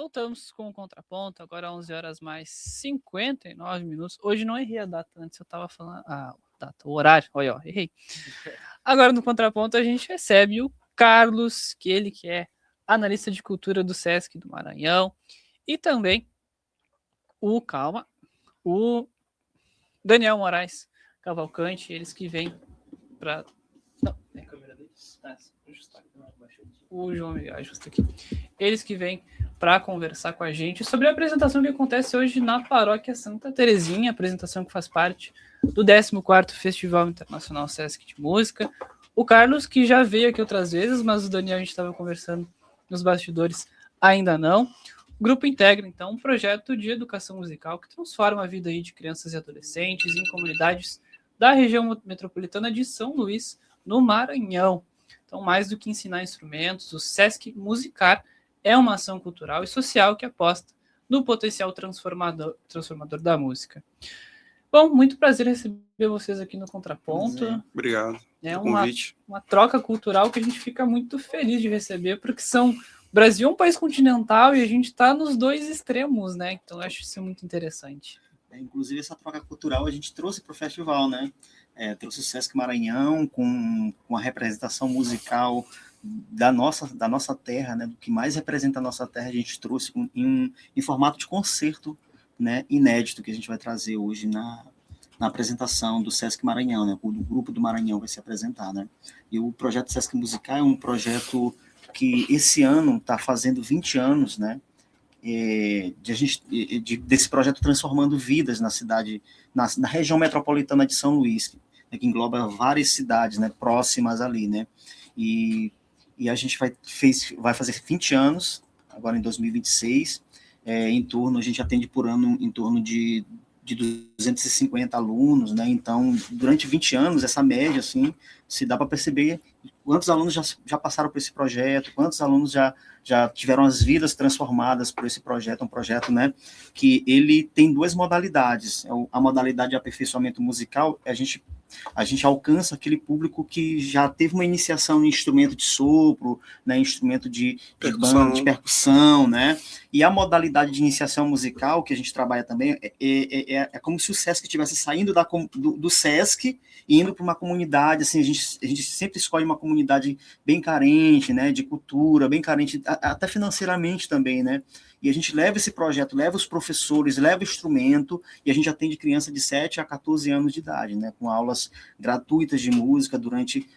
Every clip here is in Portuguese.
Voltamos com o Contraponto, agora 11 horas mais 59 minutos. Hoje não errei a data, antes eu estava falando a data, o horário, olha, ó, errei. Agora no Contraponto a gente recebe o Carlos, que é analista de cultura do Sesc do Maranhão, e também o Daniel Moraes Cavalcante, eles que vêm para... Não, é a câmera deles. O João Miguel, ajusta aqui. Eles que vêm para conversar com a gente sobre a apresentação que acontece hoje na Paróquia Santa Terezinha, apresentação que faz parte do 14º Festival Internacional Sesc de Música. O Carlos, que já veio aqui outras vezes, mas o Daniel a gente estava conversando nos bastidores, ainda não. O grupo integra, então, um projeto de educação musical que transforma a vida aí de crianças e adolescentes em comunidades da região metropolitana de São Luís, no Maranhão. Então, mais do que ensinar instrumentos, o Sesc Musicar é uma ação cultural e social que aposta no potencial transformador da música. Bom, muito prazer receber vocês aqui no Contraponto. Obrigado pelo convite. Uma troca cultural que a gente fica muito feliz de receber, porque o Brasil é um país continental e a gente está nos dois extremos, né? Então, eu acho isso muito interessante. Inclusive, essa troca cultural a gente trouxe para o festival, né? Trouxe o Sesc Maranhão com a representação musical da nossa terra, né? Do que mais representa a nossa terra, a gente trouxe em formato de concerto, né? Inédito, que a gente vai trazer hoje na apresentação do Sesc Maranhão, né? O grupo do Maranhão vai se apresentar, né? E o projeto Sesc Musical é um projeto que esse ano está fazendo 20 anos, né? Desse projeto transformando vidas na cidade, na região metropolitana de São Luís, né, que engloba várias cidades, né, próximas ali, né, e a gente vai fazer 20 anos, agora em 2026, a gente atende por ano em torno de 250 alunos, né, então, durante 20 anos, essa média, assim, se dá para perceber quantos alunos já passaram por esse projeto, quantos alunos já tiveram as vidas transformadas por esse projeto, um projeto, né, que ele tem duas modalidades. A modalidade de aperfeiçoamento musical, a gente alcança aquele público que já teve uma iniciação em instrumento de sopro, né, instrumento de banda, de percussão, né, e a modalidade de iniciação musical que a gente trabalha também é como se o Sesc estivesse saindo do Sesc e indo para uma comunidade, assim, a gente sempre escolhe uma comunidade bem carente, né, de cultura, bem carente, até financeiramente também, né, e a gente leva esse projeto, leva os professores, leva o instrumento, e a gente atende criança de 7 a 14 anos de idade, né, com aulas gratuitas de música durante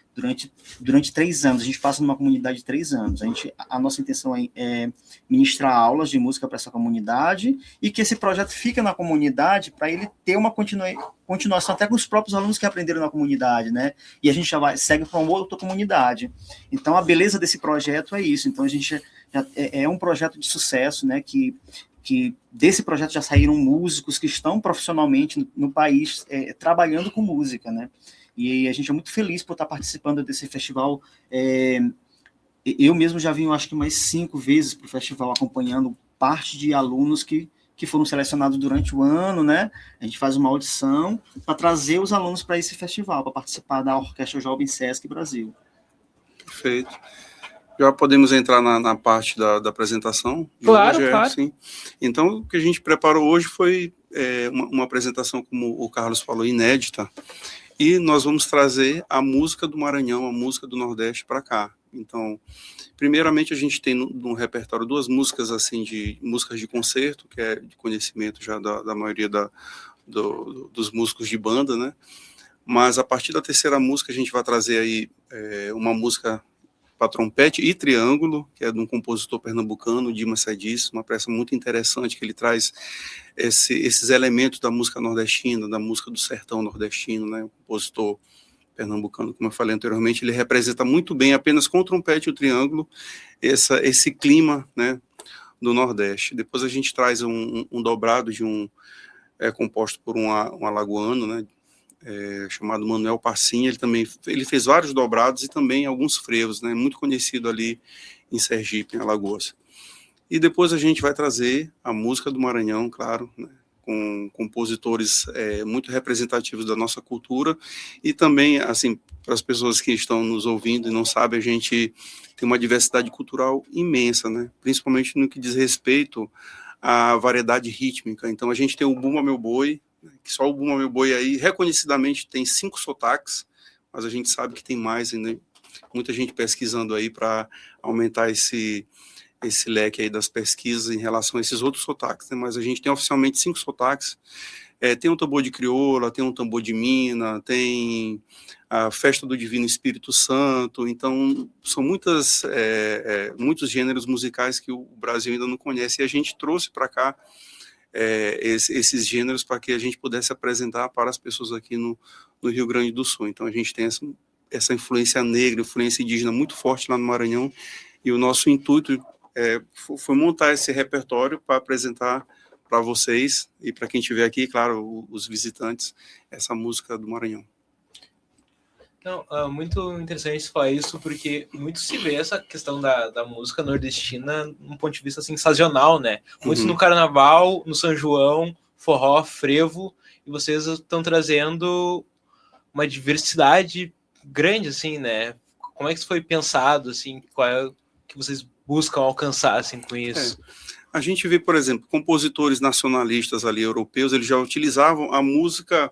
3 anos. A gente passa numa comunidade de 3 anos. A nossa intenção é ministrar aulas de música para essa comunidade, e que esse projeto fique na comunidade para ele ter uma continuação até com os próprios alunos que aprenderam na comunidade, né, e a gente segue para uma outra comunidade. Então, a beleza desse projeto é isso. Então, a gente é um projeto de sucesso, né, que desse projeto já saíram músicos que estão profissionalmente no país trabalhando com música, né, e a gente é muito feliz por estar participando desse festival. Eu mesmo já vim, acho que mais 5 vezes para o festival, acompanhando parte de alunos que foram selecionados durante o ano, né, a gente faz uma audição para trazer os alunos para esse festival, para participar da Orquestra Jovem Sesc Brasil. Perfeito. Já podemos entrar na parte da apresentação? Claro, hoje, claro. Sim. Então, o que a gente preparou hoje foi uma apresentação, como o Carlos falou, inédita, e nós vamos trazer a música do Maranhão, a música do Nordeste para cá. Então, primeiramente, a gente tem no repertório 2 músicas, assim, de músicas de concerto, que é de conhecimento já da maioria dos músicos de banda, né? Mas, a partir da terceira música, a gente vai trazer aí uma música para trompete e triângulo, que é de um compositor pernambucano, Dimas Sadiz, uma peça muito interessante, que ele traz esses elementos da música nordestina, da música do sertão nordestino, né? Um compositor pernambucano, como eu falei anteriormente, ele representa muito bem, apenas com o trompete e o triângulo, esse clima, né, do Nordeste. Depois a gente traz um dobrado composto por um alagoano, né, chamado Manuel Passinha. Ele fez vários dobrados e também alguns frevos, né, muito conhecido ali em Sergipe, em Alagoas. E depois a gente vai trazer a música do Maranhão, claro, né, com compositores muito representativos da nossa cultura, e também, assim, para as pessoas que estão nos ouvindo e não sabem, a gente tem uma diversidade cultural imensa, né? Principalmente no que diz respeito à variedade rítmica. Então, a gente tem o Bumba Meu Boi, que só o Bumba Meu Boi aí, reconhecidamente, tem 5 sotaques, mas a gente sabe que tem mais ainda, muita gente pesquisando aí para aumentar esse leque aí das pesquisas em relação a esses outros sotaques, né? Mas a gente tem oficialmente 5 sotaques. Tem um tambor de crioula, tem um tambor de mina, tem a festa do Divino Espírito Santo. Então, são muitos gêneros musicais que o Brasil ainda não conhece, e a gente trouxe para cá esses gêneros para que a gente pudesse apresentar para as pessoas aqui no Rio Grande do Sul. Então, a gente tem essa influência negra, influência indígena muito forte lá no Maranhão, e o nosso intuito foi montar esse repertório para apresentar para vocês e para quem estiver aqui, claro, os visitantes, essa música do Maranhão. Não, muito interessante falar isso, porque muito se vê essa questão da música nordestina num ponto de vista assim, sazonal, né? Muitos no Carnaval, no São João, forró, frevo, e vocês estão trazendo uma diversidade grande, assim, né? Como é que isso foi pensado, assim, qual é que vocês buscam alcançar, assim, com isso? A gente vê, por exemplo, compositores nacionalistas ali, europeus, eles já utilizavam a música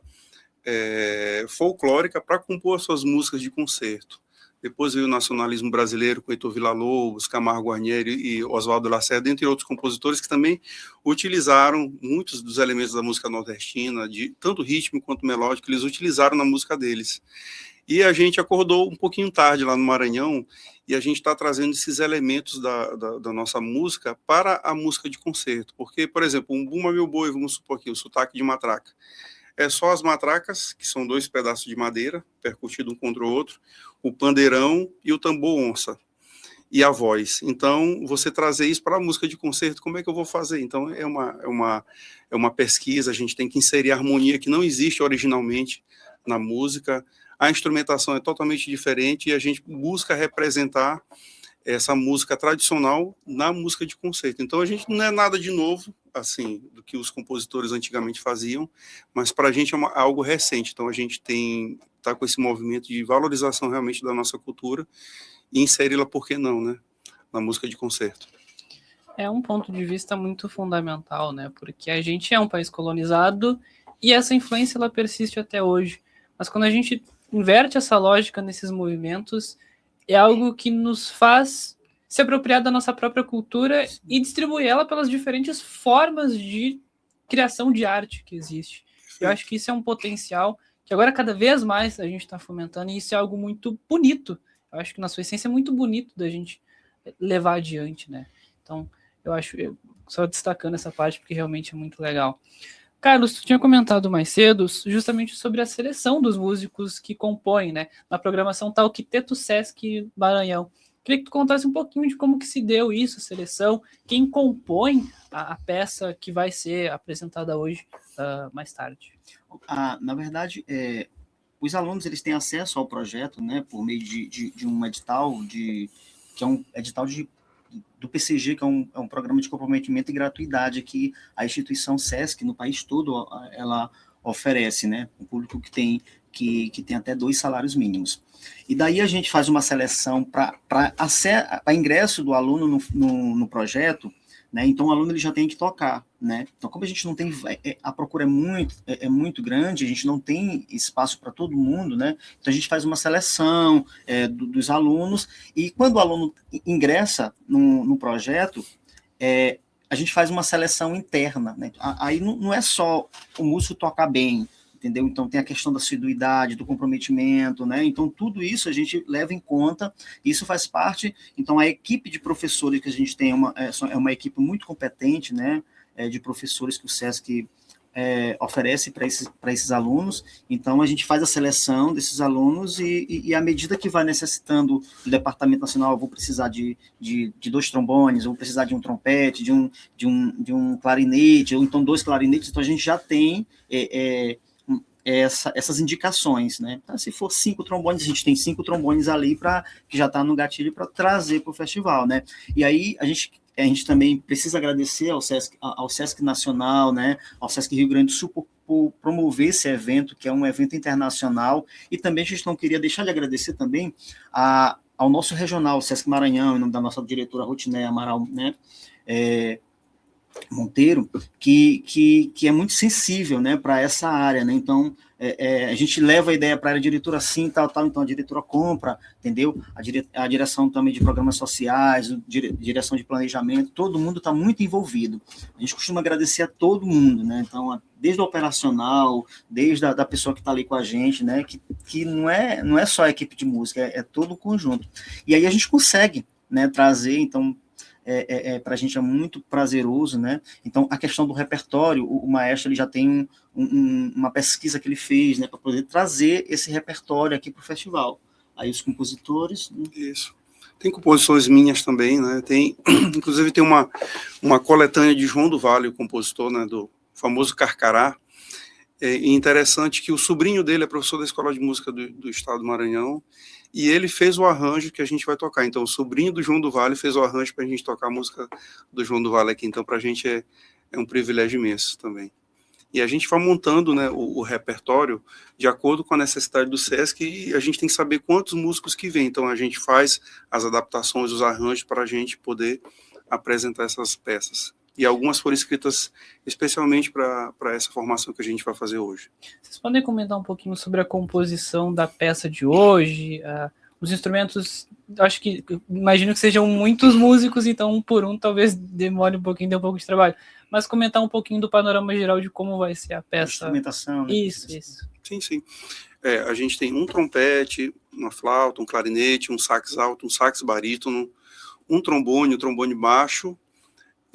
folclórica para compor suas músicas de concerto. Depois veio o nacionalismo brasileiro com Heitor Villa-Lobos, Camargo Guarnieri e Oswaldo Lacerda, entre outros compositores que também utilizaram muitos dos elementos da música nordestina, de tanto ritmo quanto melódico, eles utilizaram na música deles. E a gente acordou um pouquinho tarde lá no Maranhão, e a gente está trazendo esses elementos da nossa música para a música de concerto. Porque, por exemplo, um Bumba Meu Boi, vamos supor aqui, o sotaque de matraca. É só as matracas, que são 2 pedaços de madeira, percutido um contra o outro, o pandeirão e o tambor onça, e a voz. Então, você trazer isso para a música de concerto, como é que eu vou fazer? Então, é uma pesquisa, a gente tem que inserir a harmonia que não existe originalmente na música. A instrumentação é totalmente diferente e a gente busca representar essa música tradicional na música de concerto. Então, a gente não é nada de novo, assim, do que os compositores antigamente faziam, mas para a gente é algo recente. Então, a gente está com esse movimento de valorização realmente da nossa cultura e inseri-la, por que não, né, na música de concerto. É um ponto de vista muito fundamental, né, porque a gente é um país colonizado e essa influência ela persiste até hoje. Mas quando a gente inverte essa lógica nesses movimentos, é algo que nos faz se apropriar da nossa própria cultura e distribuir ela pelas diferentes formas de criação de arte que existe. Eu acho que isso é um potencial que agora cada vez mais a gente está fomentando, e isso é algo muito bonito. Eu acho que na sua essência é muito bonito da gente levar adiante, né? Então, só destacando essa parte porque realmente é muito legal. Carlos, tu tinha comentado mais cedo justamente sobre a seleção dos músicos que compõem, né? Na programação tá o Quinteto Sesc Maranhão. Queria que tu contasse um pouquinho de como que se deu isso, a seleção, quem compõe a peça que vai ser apresentada hoje, mais tarde. Na verdade, os alunos eles têm acesso ao projeto, né, por meio de um edital, que é um edital do PCG, que é um programa de comprometimento e gratuidade que a instituição SESC, no país todo, ela oferece, né, um público que tem até 2 salários mínimos. E daí a gente faz uma seleção para ingresso do aluno no projeto, né, então o aluno ele já tem que tocar, né, então como a gente não tem, a procura é muito grande, a gente não tem espaço para todo mundo, né, então a gente faz uma seleção dos alunos, e quando o aluno ingressa no projeto, a gente faz uma seleção interna, né, aí não é só o músico tocar bem, entendeu? Então tem a questão da assiduidade, do comprometimento, né? Então tudo isso a gente leva em conta, isso faz parte. Então a equipe de professores que a gente tem é uma equipe muito competente, né? De professores que o SESC oferece para esses alunos. Então a gente faz a seleção desses alunos e à medida que vai necessitando do Departamento Nacional, eu vou precisar de 2 trombones, eu vou precisar de um trompete, de um clarinete, ou então 2 clarinetes, então a gente já tem essas indicações, né? Então, se for 5 trombones, a gente tem 5 trombones ali que já está no gatilho para trazer para o festival, né? E aí a gente a gente também precisa agradecer ao Sesc Nacional, né, ao Sesc Rio Grande do Sul por promover esse evento, que é um evento internacional, e também a gente não queria deixar de agradecer também ao nosso regional, o Sesc Maranhão, em nome da nossa diretora Rotiné Amaral, né, Monteiro, que é muito sensível, né, para essa área, né? Então a gente leva a ideia para a área diretora assim, tal, então a diretora compra, entendeu? A direção também de programas sociais, direção de planejamento, todo mundo está muito envolvido. A gente costuma agradecer a todo mundo, né? Então, desde o operacional, desde a pessoa que está ali com a gente, né, que não é só a equipe de música, é todo o conjunto. E aí a gente consegue, né, trazer, então, para a gente é muito prazeroso, né? Então, a questão do repertório, o maestro ele já tem uma pesquisa que ele fez, né, para poder trazer esse repertório aqui para o festival. Aí os compositores... Isso. Tem composições minhas também, né? Inclusive tem uma coletânea de João do Vale, o compositor, né, do famoso Carcará. É interessante que o sobrinho dele é professor da Escola de Música do Estado do Maranhão, e ele fez o arranjo que a gente vai tocar. Então, o sobrinho do João do Vale fez o arranjo para a gente tocar a música do João do Vale aqui. Então, para a gente é um privilégio imenso também. E a gente vai montando, né, o repertório de acordo com a necessidade do Sesc, e a gente tem que saber quantos músicos que vêm. Então, a gente faz as adaptações, os arranjos para a gente poder apresentar essas peças. E algumas foram escritas especialmente para essa formação que a gente vai fazer hoje. Vocês podem comentar um pouquinho sobre a composição da peça de hoje? Os instrumentos, acho que, imagino que sejam muitos músicos, então um por um talvez demore um pouquinho, dê um pouco de trabalho. Mas comentar um pouquinho do panorama geral de como vai ser a peça. A instrumentação. Né? Isso. Sim. A gente tem um trompete, uma flauta, um clarinete, um sax alto, um sax barítono, um trombone baixo,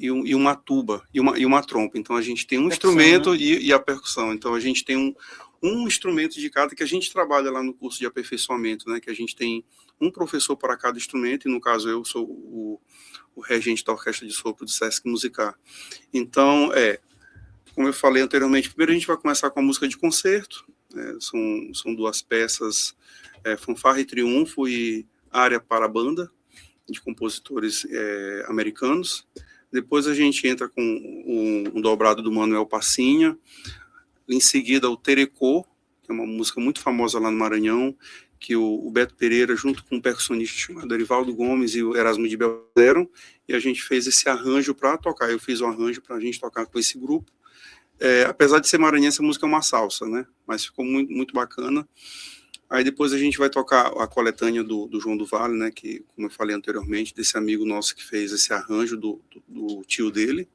e uma tuba, e uma trompa. Então, a gente tem um instrumento, né? e a percussão. Então, a gente tem um instrumento de cada, que a gente trabalha lá no curso de aperfeiçoamento, né? Que a gente tem um professor para cada instrumento, e no caso eu sou o regente da Orquestra de Sopro do Sesc Musicar. Então, como eu falei anteriormente, primeiro a gente vai começar com a música de concerto, são duas peças, Fanfarra e Triunfo e Área para a Banda, de compositores americanos. Depois a gente entra com um dobrado do Manuel Passinha, em seguida o Terecô, que é uma música muito famosa lá no Maranhão, que o Beto Pereira, junto com um percussionista chamado Erivaldo Gomes e o Erasmo de Belzero, e a gente fez esse arranjo para tocar. Eu fiz o arranjo para a gente tocar com esse grupo. Apesar de ser maranhense, a música é uma salsa, né? Mas ficou muito, muito bacana. Aí depois a gente vai tocar a coletânea do João do Vale, né, que, como eu falei anteriormente, desse amigo nosso que fez esse arranjo do tio dele.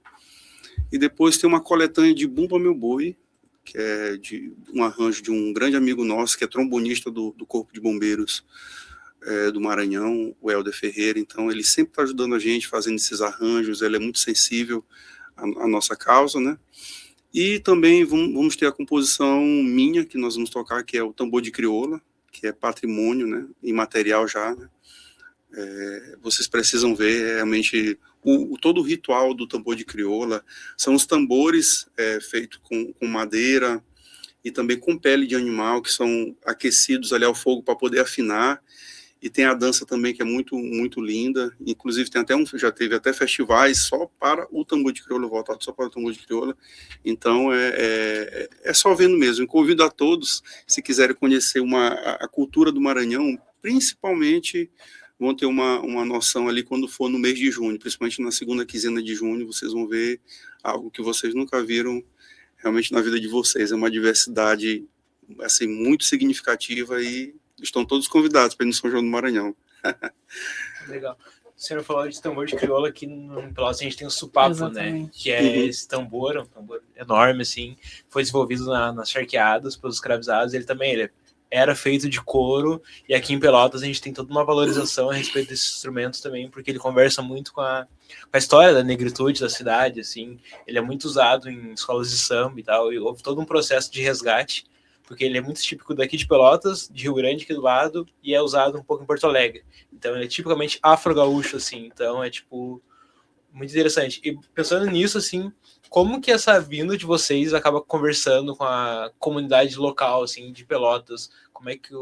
E depois tem uma coletânea de Bumba Meu Boi, que é um arranjo de um grande amigo nosso, que é trombonista do Corpo de Bombeiros do Maranhão, o Helder Ferreira. Então ele sempre está ajudando a gente, fazendo esses arranjos, ele é muito sensível à nossa causa, né? E também vamos ter a composição minha, que nós vamos tocar, que é o Tambor de Crioula, que é patrimônio, né, imaterial já, né? Vocês precisam ver realmente todo o ritual do tambor de crioula. São os tambores feitos com madeira e também com pele de animal, que são aquecidos ali ao fogo para poder afinar. E tem a dança também, que é muito, muito linda. Inclusive, já teve até festivais só para o tambor de crioula, voltado só para o tambor de crioula. Então, é só vendo mesmo. Convido a todos, se quiserem conhecer a cultura do Maranhão, principalmente vão ter uma noção ali quando for no mês de junho, principalmente na segunda quinzena de junho, vocês vão ver algo que vocês nunca viram realmente na vida de vocês. É uma diversidade assim, muito significativa e estão todos convidados para ir no São João do Maranhão. Legal. O senhor falou de tambor de crioula, aqui no Pelotas a gente tem o supapo, Exatamente. né? Que é esse tambor, um tambor enorme, assim, foi desenvolvido nas charqueadas pelos escravizados. Ele era feito de couro, e aqui em Pelotas a gente tem toda uma valorização a respeito desses instrumentos também, porque ele conversa muito com a história da negritude da cidade, assim. Ele é muito usado em escolas de samba e tal, e houve todo um processo de resgate, porque ele é muito típico daqui de Pelotas, de Rio Grande aqui do lado, e é usado um pouco em Porto Alegre. Então ele é tipicamente afro-gaúcho, assim, então é tipo muito interessante. E pensando nisso, assim, como que essa vinda de vocês acaba conversando com a comunidade local, assim, de Pelotas? Como é que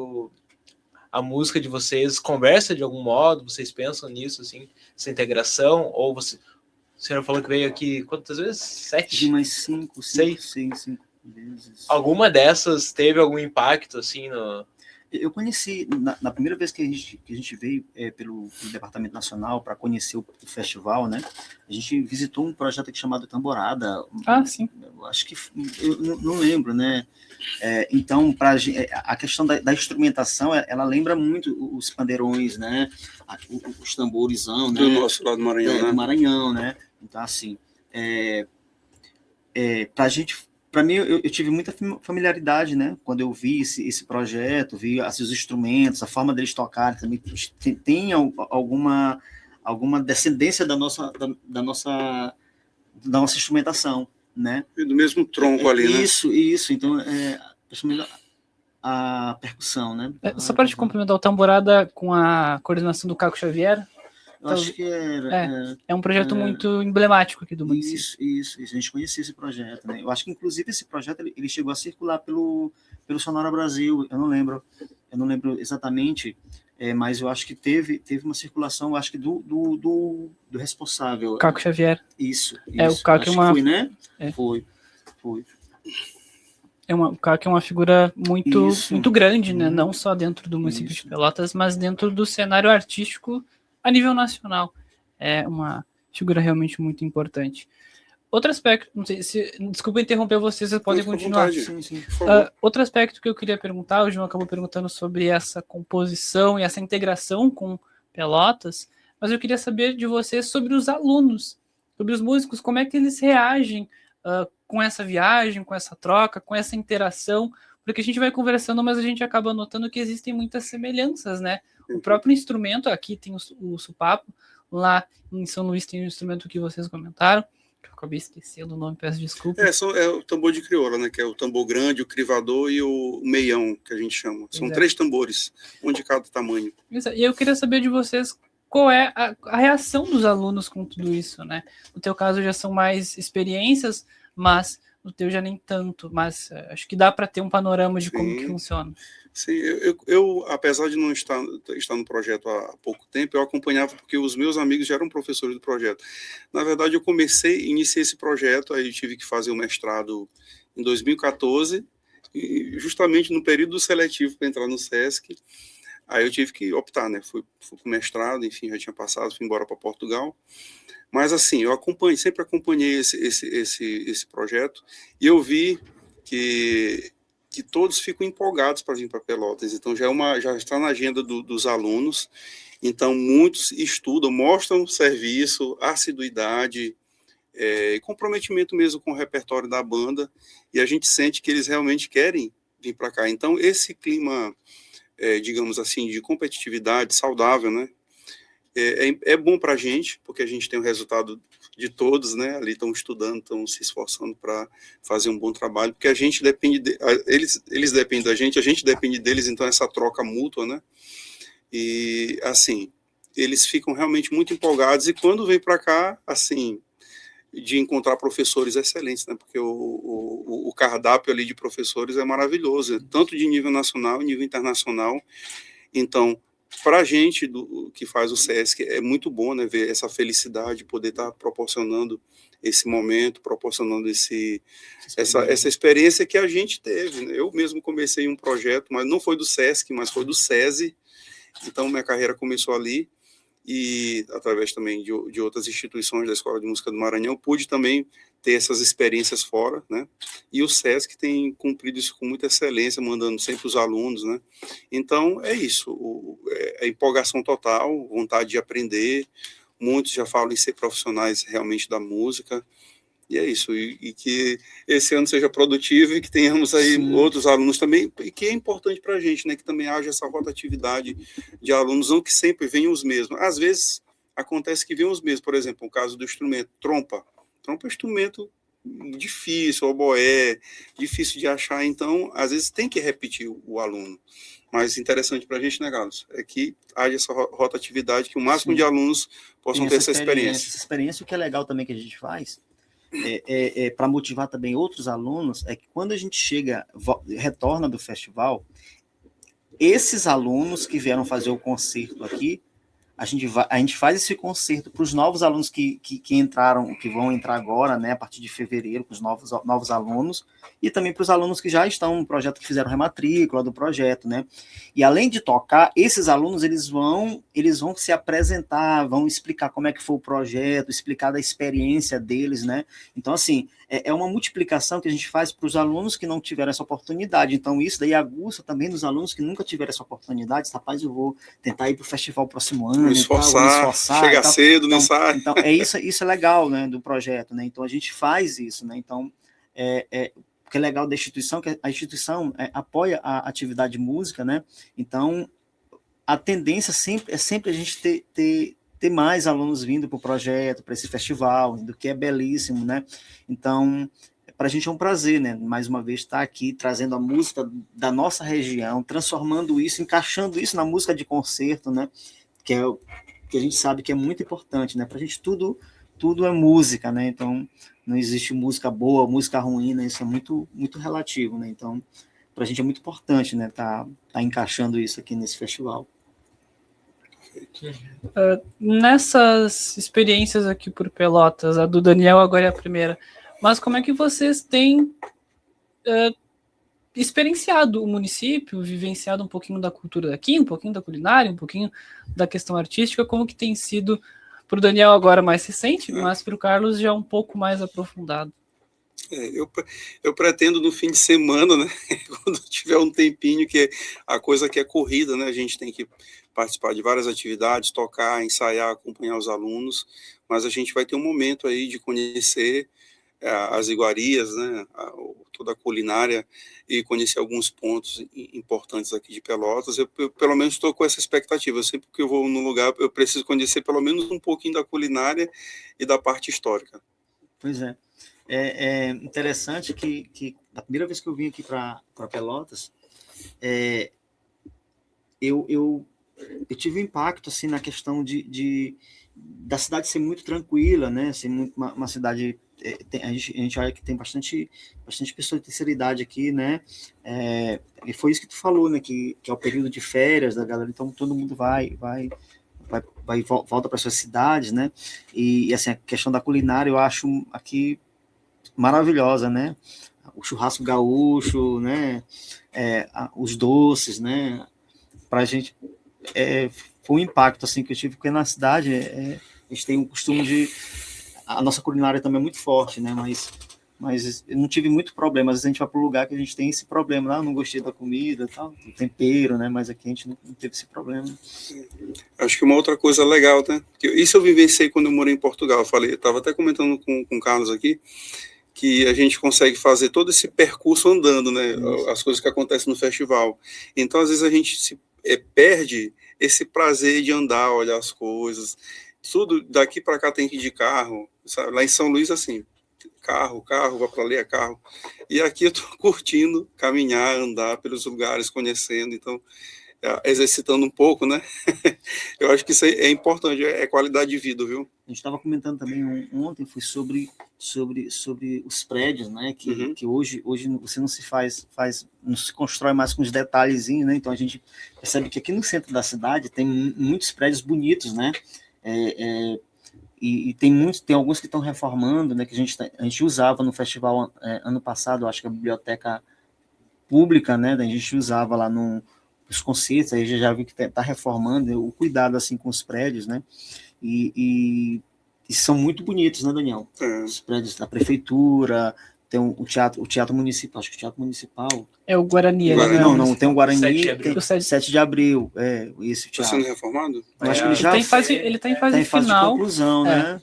a música de vocês conversa de algum modo? Vocês pensam nisso, assim, essa integração? Ou senhor falou que veio aqui quantas vezes? 7? De mais 5 vezes. Alguma dessas teve algum impacto, assim, no... Eu conheci, na primeira vez que a gente veio pelo Departamento Nacional para conhecer o festival, né? A gente visitou um projeto aqui chamado Tamborada. Sim. Eu acho que... Eu não lembro, né? Então, a questão da instrumentação, ela lembra muito os pandeirões, né? Os tamborizão, né? Do nosso lado do Maranhão, né? Do Maranhão, né? Então, assim, para mim, eu tive muita familiaridade, né? Quando eu vi esse projeto, vi os instrumentos, a forma deles tocarem, também tem alguma descendência da nossa instrumentação, né? E do mesmo tronco ali, né? Isso. Então, a percussão, né? Só para te complementar, o Tamborada com a coordenação do Caco Xavier, eu acho que é um projeto muito emblemático aqui do município. Isso. A gente conhecia esse projeto, né? Eu acho que, inclusive, esse projeto ele chegou a circular pelo Sonora Brasil. Eu não lembro exatamente, mas eu acho que teve uma circulação, eu acho que do responsável. Caco Xavier. Isso. O Caco foi, né? Foi. O Caco é uma figura muito grande, né? Não só dentro do município de Pelotas, mas dentro do cenário artístico a nível nacional. É uma figura realmente muito importante. Outro aspecto, não sei se... Desculpa interromper vocês podem continuar. Sim. Outro aspecto que eu queria perguntar, o João acabou perguntando sobre essa composição e essa integração com Pelotas, mas eu queria saber de vocês sobre os alunos, sobre os músicos, como é que eles reagem com essa viagem, com essa troca, com essa interação, porque a gente vai conversando, mas a gente acaba notando que existem muitas semelhanças, né? O próprio instrumento, aqui tem o supapo, lá em São Luís tem o instrumento que vocês comentaram, que eu acabei esquecendo o nome, peço desculpa. É o tambor de crioula, né? Que é o tambor grande, o crivador e o meião, que a gente chama. São 3 tambores, um de cada tamanho. E eu queria saber de vocês qual é a reação dos alunos com tudo isso, né? No teu caso já são mais experiências, mas no teu já nem tanto, mas acho que dá para ter um panorama de como que funciona. Sim, eu apesar de não estar no projeto há pouco tempo, eu acompanhava porque os meus amigos já eram professores do projeto. Na verdade, eu iniciei esse projeto, aí eu tive que fazer o mestrado em 2014, e justamente no período seletivo para entrar no SESC, aí eu tive que optar, né? Fui para o mestrado, enfim, já tinha passado, fui embora para Portugal. Mas assim, eu sempre acompanhei esse projeto, e eu vi que todos ficam empolgados para vir para Pelotas. Então já está na agenda dos alunos. Então muitos estudam, mostram serviço, assiduidade, e comprometimento mesmo com o repertório da banda. E a gente sente que eles realmente querem vir para cá. Então esse clima, digamos assim, de competitividade saudável, né? É bom para a gente, porque a gente tem o resultado de todos, né? Ali estão estudando, estão se esforçando para fazer um bom trabalho, porque a gente depende, eles dependem da gente, a gente depende deles, então essa troca mútua, né? E assim, eles ficam realmente muito empolgados, e quando vem para cá, assim, de encontrar professores excelentes, né? Porque o cardápio ali de professores é maravilhoso, tanto de nível nacional, nível internacional. Então, para a gente que faz o SESC, é muito bom, né, ver essa felicidade, poder estar proporcionando esse momento, proporcionando essa experiência que a gente teve, né? Eu mesmo comecei um projeto, mas não foi do SESC, mas foi do SESI, então minha carreira começou ali, e através também de outras instituições da Escola de Música do Maranhão, pude também ter essas experiências fora, né? E o SESC tem cumprido isso com muita excelência, mandando sempre os alunos, né? Então, é isso, é empolgação total, vontade de aprender, muitos já falam em ser profissionais realmente da música, e é isso, e que esse ano seja produtivo e que tenhamos aí outros alunos também, e que é importante para a gente, né, que também haja essa rotatividade de alunos, não que sempre venham os mesmos. Às vezes acontece que venham os mesmos, por exemplo, o caso do instrumento trompa. Trompa é um instrumento difícil, oboé, difícil de achar, então às vezes tem que repetir o aluno. Mas interessante para a gente, né, Carlos, é que haja essa rotatividade, que o máximo de alunos possam ter essa experiência. Essa experiência, o que é legal também que a gente faz, para motivar também outros alunos, é que quando a gente retorna do festival, esses alunos que vieram fazer o concerto aqui, a gente faz esse concerto para os novos alunos que entraram, que vão entrar agora, né, a partir de fevereiro, para os novos alunos, e também para os alunos que já estão no projeto, que fizeram rematrícula do projeto, né? E além de tocar, esses alunos, eles vão se apresentar, vão explicar como é que foi o projeto, explicar da experiência deles, né? Então, assim, é uma multiplicação que a gente faz para os alunos que não tiveram essa oportunidade. Então, isso daí aguça também nos alunos que nunca tiveram essa oportunidade. Rapaz, eu vou tentar ir para o festival próximo ano, me esforçar, chegar cedo, não sai. Então, isso é legal, né, do projeto, né? Então, a gente faz isso, né? Então, o que é legal da instituição, que a instituição apoia a atividade de música, né? Então, a tendência é sempre a gente ter mais alunos vindo para o projeto, para esse festival, do que é belíssimo, né? Então, para a gente é um prazer, né? Mais uma vez, estar aqui trazendo a música da nossa região, transformando isso, encaixando isso na música de concerto, né? Que a gente sabe que é muito importante, né? Para a gente tudo é música, né? Então, não existe música boa, música ruim, né? Isso é muito, muito relativo, né? Então, para a gente é muito importante, né? Tá encaixando isso aqui nesse festival. Nessas experiências aqui por Pelotas, a do Daniel agora é a primeira, mas como é que vocês têm experienciado o município, vivenciado um pouquinho da cultura daqui, um pouquinho da culinária, um pouquinho da questão artística, como que tem sido para o Daniel agora mais recente, mas para o Carlos já um pouco mais aprofundado? Eu pretendo no fim de semana, né, quando tiver um tempinho, que a coisa que é corrida, né, a gente tem que participar de várias atividades, tocar, ensaiar, acompanhar os alunos, mas a gente vai ter um momento aí de conhecer as iguarias, né, toda a culinária, e conhecer alguns pontos importantes aqui de Pelotas. Eu pelo menos estou com essa expectativa. Sempre que eu vou num lugar, eu preciso conhecer pelo menos um pouquinho da culinária e da parte histórica. Pois é. É interessante que a primeira vez que eu vim aqui para Pelotas, eu tive um impacto assim, na questão da cidade ser muito tranquila, né? Ser muito, uma cidade... a gente olha que tem bastante pessoas de terceira idade aqui, né? E foi isso que tu falou, né? Que é o período de férias da galera, então todo mundo volta para suas cidades, né? E assim, a questão da culinária eu acho aqui maravilhosa, né? O churrasco gaúcho, né? Os doces, né? Pra gente foi um impacto assim que eu tive, porque na cidade a gente tem o costume a nossa culinária também é muito forte, né? Mas eu não tive muito problema. Às vezes a gente vai para um lugar que a gente tem esse problema, não gostei da comida, tal, do tempero, né? Mas aqui a gente não teve esse problema. Acho que uma outra coisa legal, né? Isso eu vivenciei quando eu morei em Portugal. Eu estava até comentando com o Carlos aqui, que a gente consegue fazer todo esse percurso andando, né? As coisas que acontecem no festival. Então, às vezes a gente perde esse prazer de andar, olhar as coisas. Tudo daqui para cá tem que ir de carro, sabe? Lá em São Luís, assim, carro, vai para ali, é carro. E aqui eu estou curtindo caminhar, andar pelos lugares, conhecendo, então, exercitando um pouco, né? Eu acho que isso é importante, é qualidade de vida, viu? A gente estava comentando também ontem, foi sobre os prédios, né? Que hoje você não não se constrói mais com os detalhezinhos, né? Então a gente percebe que aqui no centro da cidade tem muitos prédios bonitos, né? E tem alguns que estão reformando, né? Que a gente usava no festival ano passado, acho que a biblioteca pública, né? A gente usava lá nos concertos, aí já vi que está reformando, o cuidado assim com os prédios, né? E são muito bonitos, né, Daniel? Os prédios da prefeitura, tem o teatro municipal, acho que o teatro municipal... É o Guarani. Não, tem o Guarani, 7 de abril, esse teatro. Está sendo reformado? Eu acho que ele já ele está em fase de final. conclusão, né?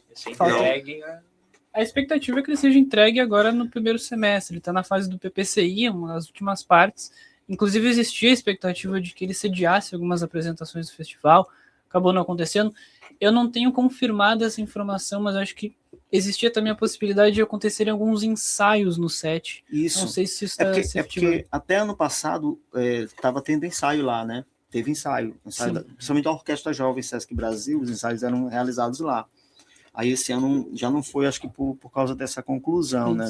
A expectativa é que ele seja entregue agora no primeiro semestre. Ele está na fase do PPCI, uma das últimas partes. Inclusive, existia a expectativa de que ele sediasse algumas apresentações do festival. Acabou não acontecendo. Eu não tenho confirmado essa informação, mas acho que existia também a possibilidade de acontecerem alguns ensaios no set. Isso. Não sei se isso está porque até ano passado estava tendo ensaio lá, né? Teve ensaio principalmente a Orquestra Jovem Sesc Brasil, os ensaios eram realizados lá. Aí esse ano já não foi, acho que por causa dessa conclusão, né?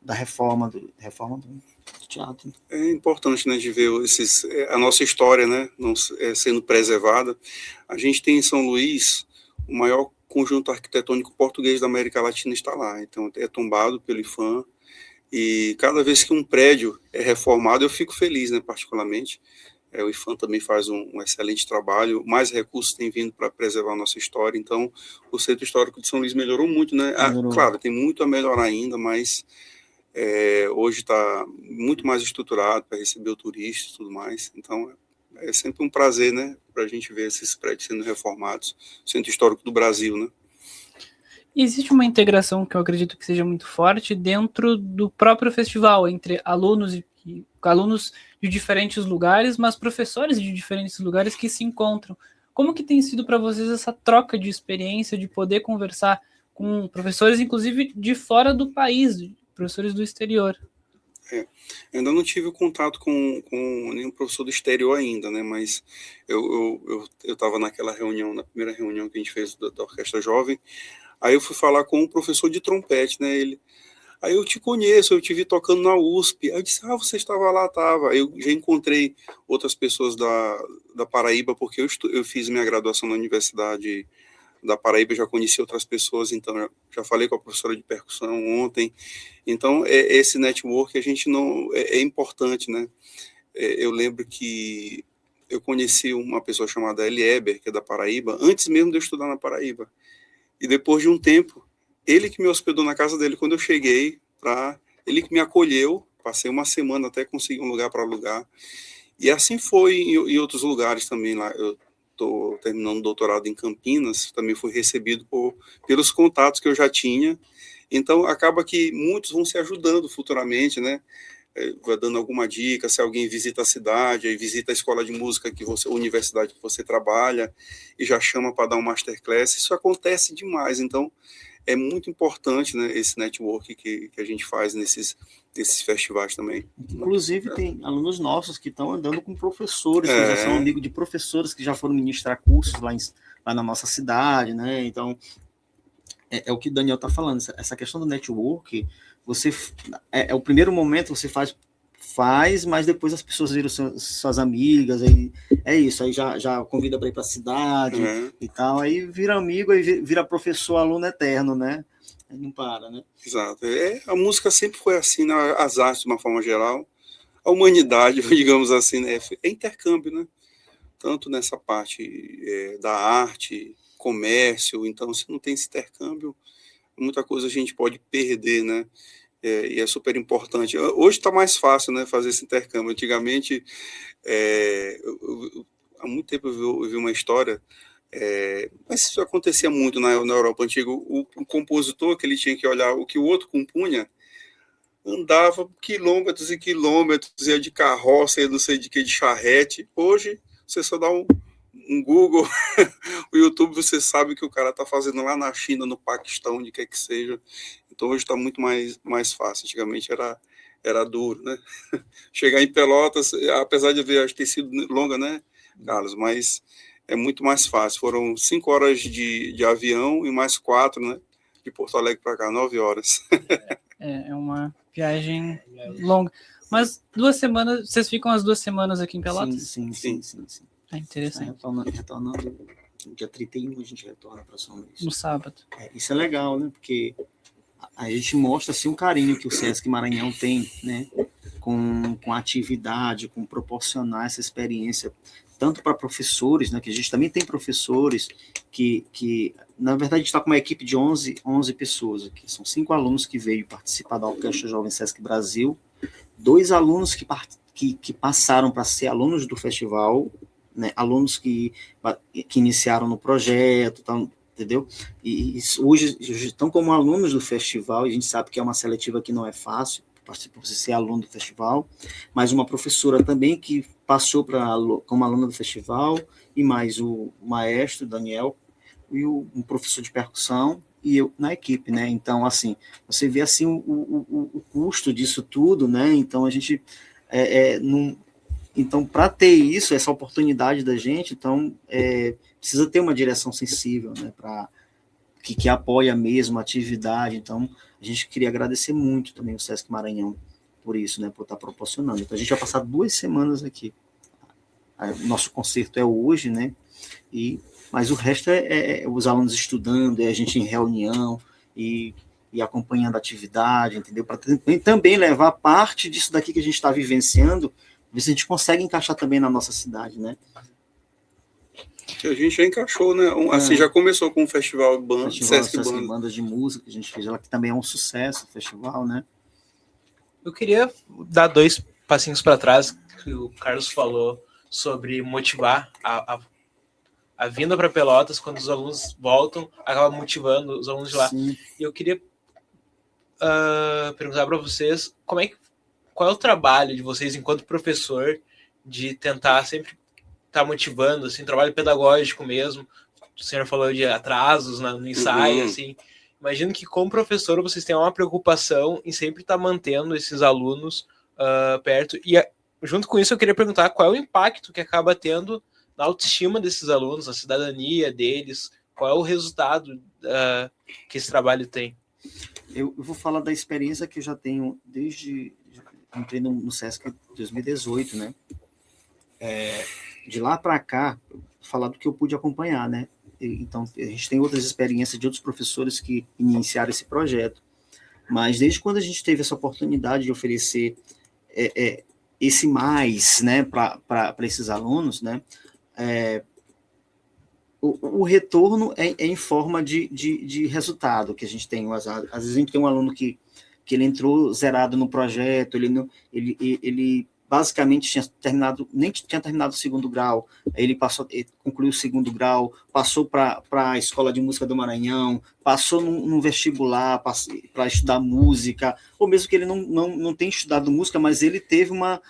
da reforma do teatro. É importante, né, de ver a nossa história, né, sendo preservada. A gente tem em São Luís o maior conjunto arquitetônico português da América Latina está lá. Então, é tombado pelo IPHAN. E cada vez que um prédio é reformado, eu fico feliz, né, particularmente. O IPHAN também faz um excelente trabalho. Mais recursos têm vindo para preservar a nossa história. Então, o Centro Histórico de São Luís melhorou muito, né? Claro, tem muito a melhorar ainda, mas hoje está muito mais estruturado para receber o turista e tudo mais. Então, é sempre um prazer, né, para a gente ver esses prédios sendo reformados. Centro Histórico do Brasil, né? E existe uma integração que eu acredito que seja muito forte dentro do próprio festival, entre alunos de diferentes lugares, mas professores de diferentes lugares que se encontram. Como que tem sido para vocês essa troca de experiência, de poder conversar com professores, inclusive de fora do país, professores do exterior? Ainda não tive contato com nenhum professor do exterior ainda, né? Mas eu estava naquela reunião, na primeira reunião que a gente fez da Orquestra Jovem. Aí eu fui falar com um professor de trompete, né? Aí eu te conheço, eu te vi tocando na USP. Aí eu disse, você estava lá, estava. Eu já encontrei outras pessoas da Paraíba, porque eu fiz minha graduação na Universidade da Paraíba, já conheci outras pessoas, então já falei com a professora de percussão ontem. Então, esse network a gente não... É importante, né? Eu lembro que eu conheci uma pessoa chamada Eli Eber, que é da Paraíba, antes mesmo de eu estudar na Paraíba. E depois de um tempo, ele que me hospedou na casa dele quando eu cheguei, ele que me acolheu, passei uma semana até conseguir um lugar para alugar. E assim foi em outros lugares também lá. Eu estou terminando o doutorado em Campinas, também fui recebido pelos contatos que eu já tinha. Então, acaba que muitos vão se ajudando futuramente, né? Vai dando alguma dica, se alguém visita a cidade, aí visita a escola de música a universidade que você trabalha, e já chama para dar um masterclass. Isso acontece demais, então é muito importante, né, esse network que a gente faz nesses festivais também. Inclusive, tem alunos nossos que estão andando com professores, que já são amigos de professores, que já foram ministrar cursos lá na nossa cidade, né? Então, é o que o Daniel está falando, essa questão do network, o primeiro momento você faz, mas depois as pessoas viram suas amigas, aí é isso, aí já convida para ir para a cidade e tal, aí vira amigo, aí vira professor, aluno eterno, né? Aí não para, né? Exato. A música sempre foi assim, né? As artes de uma forma geral, a humanidade, digamos assim, né? É intercâmbio, né? Tanto nessa parte da arte, comércio, então se não tem esse intercâmbio, muita coisa a gente pode perder, né? E é super importante. Hoje está mais fácil, né, fazer esse intercâmbio. Antigamente, há muito tempo eu vi uma história, mas isso acontecia muito na Europa antiga. O compositor, que ele tinha que olhar o que o outro compunha, andava quilômetros e quilômetros, ia de carroça, ia não sei de que, de charrete. Hoje, você só dá um Google, o YouTube, você sabe o que o cara está fazendo lá na China, no Paquistão, onde quer que seja. Então hoje está muito mais fácil. Antigamente era duro, né? Chegar em Pelotas, apesar de a viagem ter sido longa, né, Carlos? Mas é muito mais fácil. Foram 5 horas de avião e mais 4, né? De Porto Alegre para cá, 9 horas. É uma viagem longa. Mas 2 semanas, vocês ficam as 2 semanas aqui em Pelotas? Sim. É interessante. Retornando no dia 31, a gente retorna para São Luís. No sábado. Isso é legal, né? Porque a gente mostra assim, um carinho que o Sesc Maranhão tem, né? Com a atividade, com proporcionar essa experiência, tanto para professores, né? Que a gente também tem professores que na verdade, a gente está com uma equipe de 11 pessoas aqui. São 5 alunos que veio participar da Orquestra Jovem Sesc Brasil, 2 alunos que passaram para ser alunos do festival, né, alunos que iniciaram no projeto, entendeu? E hoje estão como alunos do festival, e a gente sabe que é uma seletiva que não é fácil, para você ser aluno do festival, mas uma professora também que passou como aluna do festival, e mais o maestro, Daniel, e um professor de percussão, e eu na equipe, né? Então, assim, você vê assim o custo disso tudo, né? Então, a gente Então, para ter isso, essa oportunidade da gente, então, precisa ter uma direção sensível, né, que apoia mesmo a atividade. Então, a gente queria agradecer muito também o Sesc Maranhão por isso, né, por estar proporcionando. Então, a gente vai passar 2 semanas aqui. Nosso concerto é hoje, né, mas o resto é os alunos estudando, é a gente em reunião e acompanhando a atividade, entendeu? Para também levar parte disso daqui que a gente está vivenciando, ver se a gente consegue encaixar também na nossa cidade, né? Que a gente já encaixou, né? Assim, já começou com o Festival Banda, Sesc Bandas de Música, que a gente fez lá, que também é um sucesso, o festival, né? Eu queria dar 2 passinhos para trás, que o Carlos falou sobre motivar a vinda para Pelotas, quando os alunos voltam, acaba motivando os alunos de lá. Sim. E eu queria perguntar para vocês qual é o trabalho de vocês enquanto professor de tentar sempre estar motivando, assim, trabalho pedagógico mesmo. O senhor falou de atrasos no ensaio, assim. Imagino que como professor vocês tenham uma preocupação em sempre estar mantendo esses alunos perto. E junto com isso eu queria perguntar qual é o impacto que acaba tendo na autoestima desses alunos, na cidadania deles, qual é o resultado que esse trabalho tem. Eu vou falar da experiência que eu já tenho desde... Entrei no Sesc em 2018, né? De lá para cá, falar do que eu pude acompanhar, né? Então, a gente tem outras experiências de outros professores que iniciaram esse projeto. Mas desde quando a gente teve essa oportunidade de oferecer esse mais, né, para esses alunos, né? O retorno é em forma de resultado que a gente tem. Às vezes a gente tem um aluno que ele entrou zerado no projeto, ele basicamente nem tinha terminado o 2º grau, aí ele concluiu o 2º grau, passou para a Escola de Música do Maranhão, passou num vestibular para estudar música, ou mesmo que ele não tenha estudado música, mas ele teve uma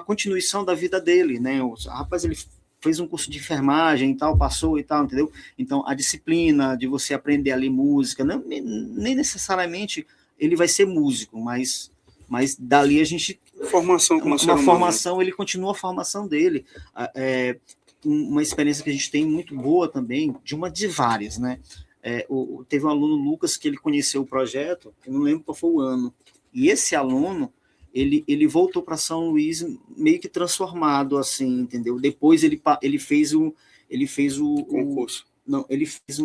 continuação da vida dele, né? Rapaz, ele fez um curso de enfermagem e tal, passou e tal, entendeu? Então, a disciplina de você aprender a ler música, nem necessariamente ele vai ser músico, mas dali a gente... Formação como uma formação, ele continua a formação dele. Uma experiência que a gente tem muito boa também, de várias, né? Teve um aluno, Lucas, que ele conheceu o projeto, eu não lembro qual foi o ano, e esse aluno, ele voltou para São Luís meio que transformado, assim, entendeu? Depois ele fez o concurso. Ele fez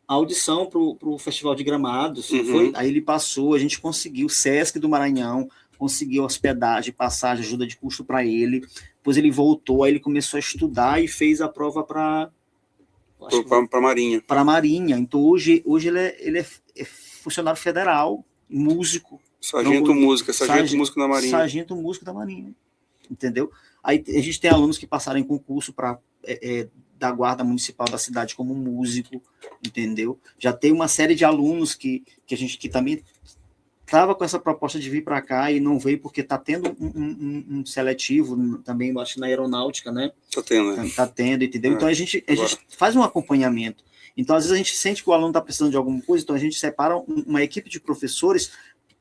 a audição para o Festival de Gramados, Uhum. Aí ele passou, a gente conseguiu, o Sesc do Maranhão, conseguiu hospedagem, passagem, ajuda de custo para ele, depois ele voltou, aí ele começou a estudar e fez a prova para a Marinha. Para a Marinha. Então, hoje ele é funcionário federal, músico. Sargento músico da Marinha. Sargento músico da Marinha, entendeu? Aí a gente tem alunos que passaram em concurso para da Guarda Municipal da cidade como músico, entendeu? Já tem uma série de alunos que também estava com essa proposta de vir para cá e não veio porque está tendo um seletivo também, eu acho, na aeronáutica, né? Está tendo, né? Está tendo, entendeu? Então a gente faz um acompanhamento. Então, às vezes, a gente sente que o aluno está precisando de alguma coisa, então a gente separa uma equipe de professores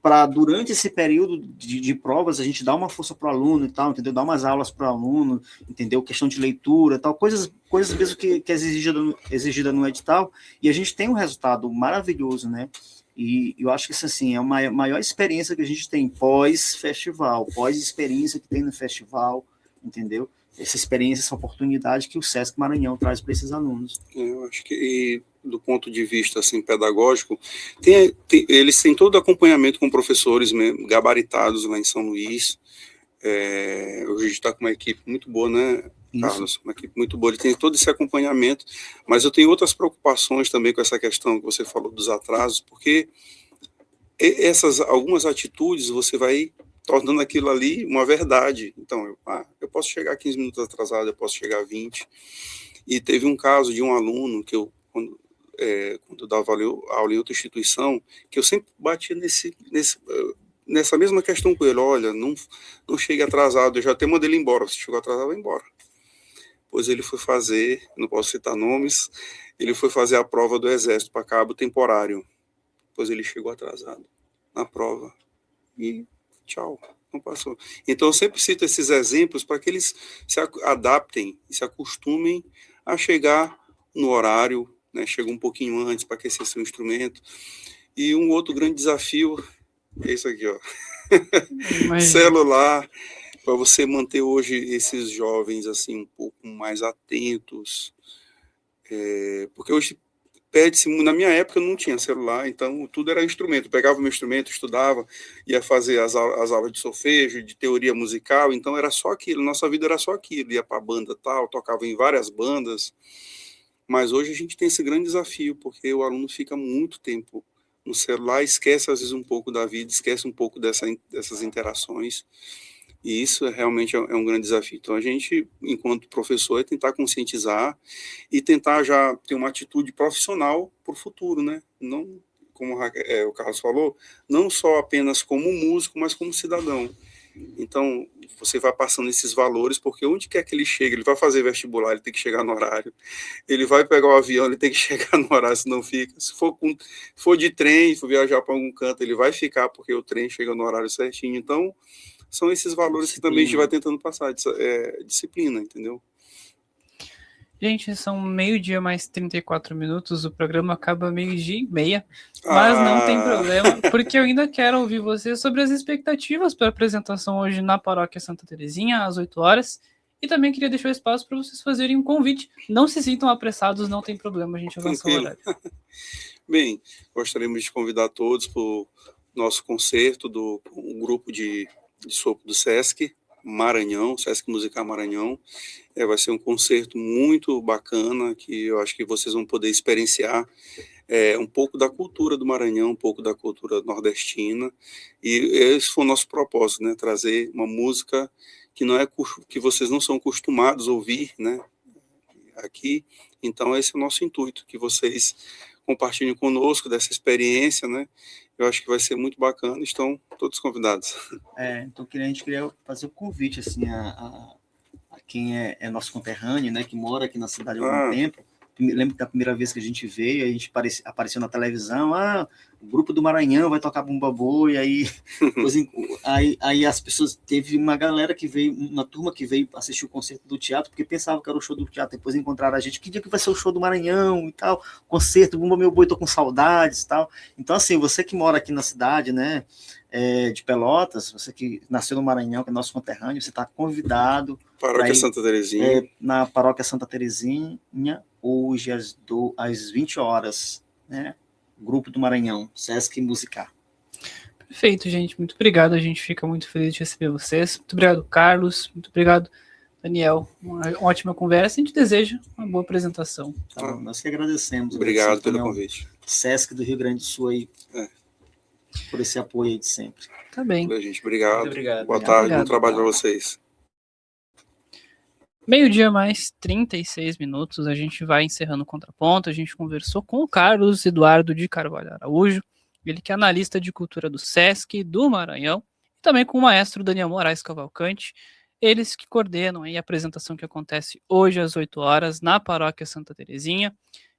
para, durante esse período de provas, a gente dar uma força para o aluno e tal, entendeu? Dar umas aulas para o aluno, entendeu? Questão de leitura, tal, coisas mesmo que é exigida no edital, e a gente tem um resultado maravilhoso, né? E eu acho que isso, assim, é a maior experiência que a gente tem pós-festival, pós-experiência que tem no festival, entendeu? Essa experiência, essa oportunidade que o Sesc Maranhão traz para esses alunos. Eu acho que, do ponto de vista assim, pedagógico, eles têm todo acompanhamento com professores mesmo, gabaritados lá em São Luís. Hoje a gente está com uma equipe muito boa, né, Carlos? Uma equipe muito boa, ele tem todo esse acompanhamento, mas eu tenho outras preocupações também com essa questão que você falou dos atrasos, porque algumas atitudes você vai tornando aquilo ali uma verdade. Então, eu posso chegar 15 minutos atrasado, eu posso chegar 20. E teve um caso de um aluno que quando eu dava aula em outra instituição, que eu sempre batia nessa mesma questão com ele: olha, não chegue atrasado, eu já até mandei ele embora, se chegou atrasado, vai embora. Pois ele foi fazer, não posso citar nomes, ele foi fazer a prova do Exército para cabo temporário. Pois ele chegou atrasado na prova. E tchau, não passou. Então eu sempre cito esses exemplos para que eles se adaptem e se acostumem a chegar no horário, né? Chega um pouquinho antes para aquecer seu instrumento. E um outro grande desafio é isso aqui, ó. Celular, para você manter hoje esses jovens assim um pouco mais atentos, porque hoje pede-se, na minha época não tinha celular, então tudo era instrumento. Eu pegava o meu instrumento, estudava, ia fazer as aulas de solfejo, de teoria musical, então era só aquilo, nossa vida era só aquilo, ia para a banda tal, tocava em várias bandas, mas hoje a gente tem esse grande desafio, porque o aluno fica muito tempo no celular, esquece às vezes um pouco da vida, esquece um pouco dessas interações, e isso realmente é um grande desafio. Então a gente, enquanto professor, é tentar conscientizar e tentar já ter uma atitude profissional para o futuro, né? Não, como o Carlos falou, não só apenas como músico, mas como cidadão. Então, você vai passando esses valores, porque onde quer que ele chegue, ele vai fazer vestibular, ele tem que chegar no horário, ele vai pegar o avião, ele tem que chegar no horário, senão fica. Se for de trem, for viajar para algum canto, ele vai ficar, porque o trem chega no horário certinho. Então, são esses valores disciplina, que também a gente vai tentando passar, disciplina, entendeu? Gente, são 12:00 mais 34 minutos, o programa acaba 12:30, mas não tem problema, porque eu ainda quero ouvir vocês sobre as expectativas para a apresentação hoje na Paróquia Santa Terezinha, às 8 horas, e também queria deixar o espaço para vocês fazerem um convite. Não se sintam apressados, não tem problema, a gente avança o horário. Bem, gostaríamos de convidar todos para o nosso concerto do grupo de sopro do Sesc Maranhão, Sesc Musical Maranhão. Vai ser um concerto muito bacana, que eu acho que vocês vão poder experienciar um pouco da cultura do Maranhão, um pouco da cultura nordestina, e esse foi o nosso propósito, né? Trazer uma música que vocês não são acostumados a ouvir, né? Aqui. Então esse é o nosso intuito, que vocês compartilhem conosco dessa experiência, né? Eu acho que vai ser muito bacana, estão todos convidados. Então a gente queria fazer um convite assim, a quem é nosso conterrâneo, né, que mora aqui na cidade há algum tempo. Lembro que da primeira vez que a gente veio, a gente apareceu na televisão, o grupo do Maranhão vai tocar Bumba Boi, aí as pessoas, teve uma galera que veio, uma turma que veio assistir o concerto do teatro, porque pensava que era o show do teatro, depois encontraram a gente, que dia que vai ser o show do Maranhão e tal, concerto, Bumba Meu Boi, tô com saudades e tal. Então assim, você que mora aqui na cidade, né, de Pelotas, você que nasceu no Maranhão, que é nosso conterrâneo, você está convidado. Paróquia Santa Terezinha. Na Paróquia Santa Terezinha, hoje às 20 horas, né? Grupo do Maranhão, Sesc Musical. Perfeito, gente. Muito obrigado. A gente fica muito feliz de receber vocês. Muito obrigado, Carlos. Muito obrigado, Daniel. Uma ótima conversa. A gente deseja uma boa apresentação. Tá bom, nós que agradecemos. Obrigado pelo convite. Sesc do Rio Grande do Sul aí. Por esse apoio aí de sempre. Tá bem. Gente, obrigado. Muito obrigado. Boa tarde, bom trabalho para vocês. 12:00 mais 36 minutos, a gente vai encerrando o contraponto. A gente conversou com o Carlos Eduardo de Carvalho Araújo, ele que é analista de cultura do Sesc do Maranhão, e também com o maestro Daniel Moraes Cavalcante, eles que coordenam aí a apresentação que acontece hoje às 8 horas na Paróquia Santa Terezinha,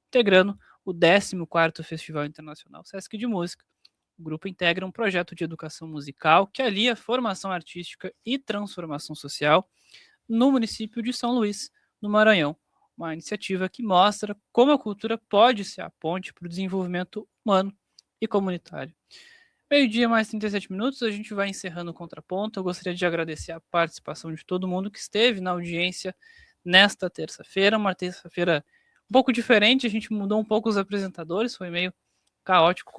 integrando o 14º Festival Internacional Sesc de Música. O grupo integra um projeto de educação musical que alia formação artística e transformação social no município de São Luís, no Maranhão. Uma iniciativa que mostra como a cultura pode ser a ponte para o desenvolvimento humano e comunitário. 12:00 mais 37 minutos, a gente vai encerrando o contraponto. Eu gostaria de agradecer a participação de todo mundo que esteve na audiência nesta terça-feira, uma terça-feira um pouco diferente, a gente mudou um pouco os apresentadores, foi meio caótico